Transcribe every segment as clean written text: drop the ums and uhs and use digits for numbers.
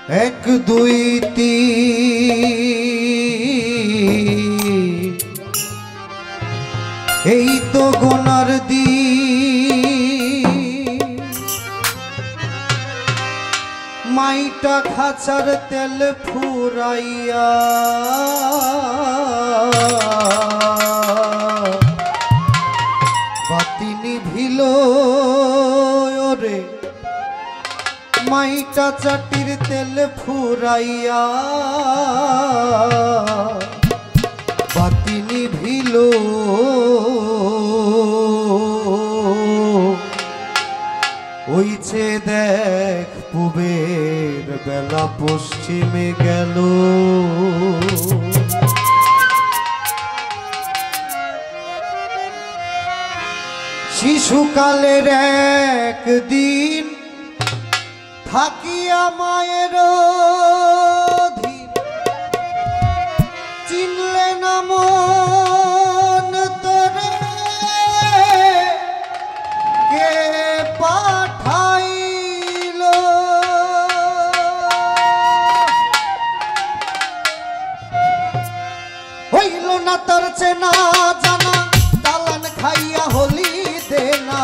एक दुई तीन এই তো গোনার দিন মাইটা খাঁচার তেল ফুরাইয়া বাতি নিভিল ওরে মাইটা চাটির তেল ফুরাইয়া বাতি নিভিল ওইছে দেখ পূবের বেলা পশ্চিমে গেল শিশুকালের একদিন থাকিয়া মায়ের অধীন চিনলে না মন তোরে কে পাঠাইল হইল না তোর চেনা জানা চালান খাইয়া হলি দেনা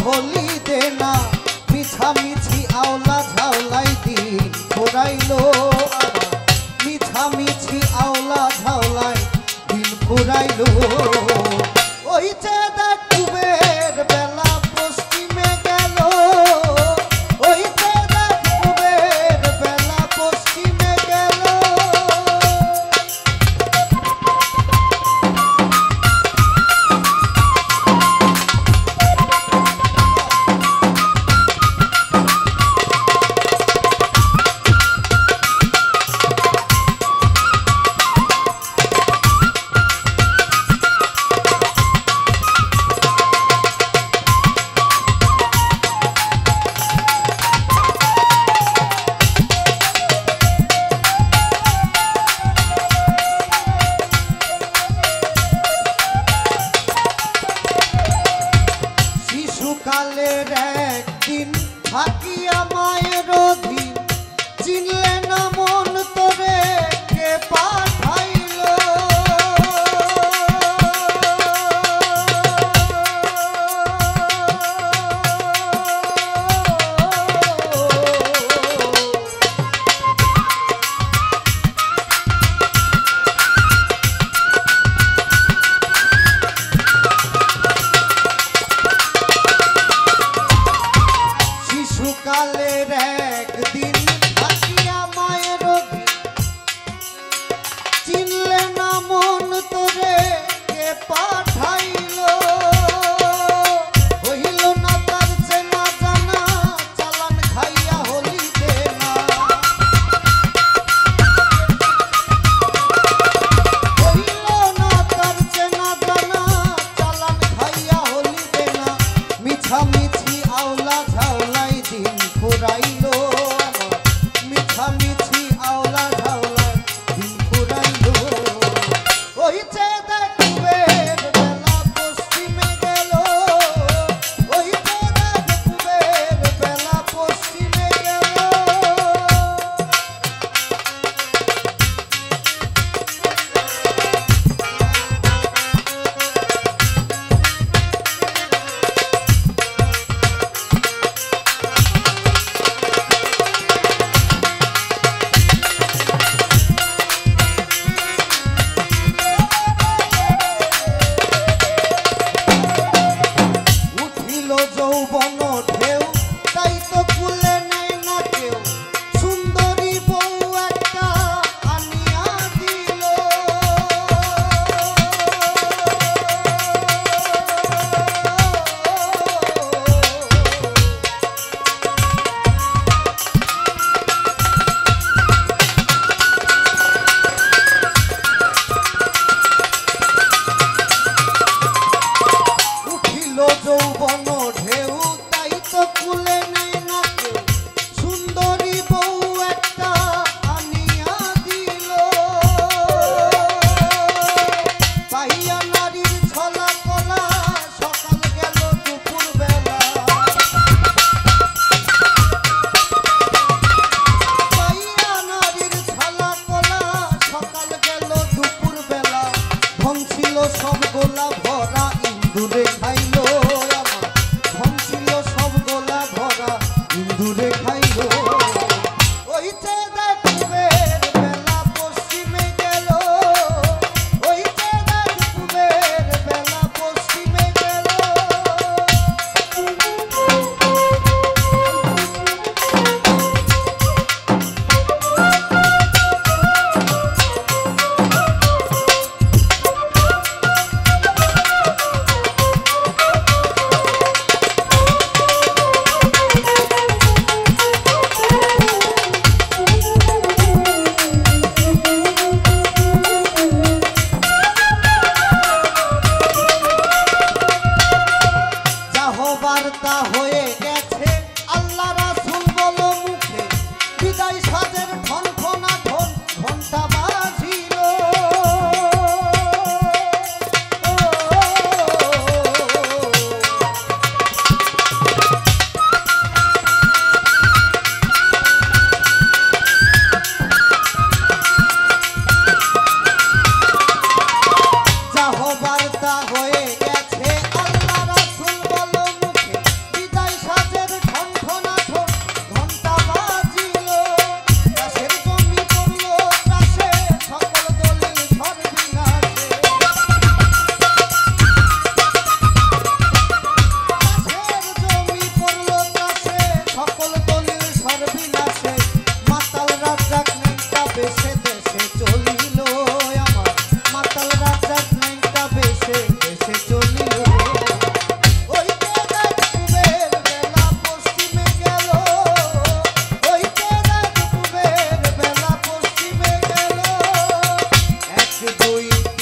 হলি দেনা মিছামিছি আওলা ঝাওলাই দিন ফুরাইলো মিছামিছি আওলা ঝাওলাই দিন ফুরাইলো ওই যে দেখ কুবের বেলা পশ্চিমে গেল ওই যে দেখ কুবের বেলা পশ্চিমে গেল কালের একদিন থাকিয়া মায়ের অধীন চিনলে না মন তোরে কে পাঠাইল কালের একদিন থাকিয়া মায়ের চিনলে না মন তোরে কে পাঠাইল হইল না তার চেনা জানা চালান খাইয়া হলি দেনা হইল না তার চেনা জানা চালান খাইয়া হলি দেনা মিছামিছি আওলা ঝাওলাই দিন ফুরাইলো মিছামিছি আওলা ঝাওলাই দিন ফুরাইলো ওই যে দেখ কুবের বেলা পশ্চিমে গেল ওই যে দেখ কুবের বেলা পশ্চিমে গেল ধন ছিল সব গোলা ভরা ইন্দুরে খাইলো আমার ধন ছিল সব গোলা ভরা ইন্দুরে খাইলো ওই যে দেখ কুবের বেলা পশ্চিমে গেল ওই যে দেখ কুবের বেলা পশ্চিমে গেল বার্তা হয়ে গেছে আল্লাহ রাসূল বলো মুখে বিদায় সাজের ঠন ঠনা ঠন ঘন্টা বাজিল যাহ বার্তা হয়ে গেছে আল্লাহ রাসূল বলো বিদায় সাজের ঠন ঠনা ঠন ঘন্টা বাজিল চাষের জমি পড়লো চাষে সকল দলিল সর্বনাশে চাষের জমি পড়লো চাষে সকল দলিল সর্বনাশে মাতাল রাজাক নেংটা বেশে দেশে চলিল আমার মাতাল রাজাক নেংটা বেশে দেশে চলিল ওই যে দেখ কুবের বেলা পশ্চিমে গেল ওই যে দেখ কুবের বেলা পশ্চিমে গেল 1 2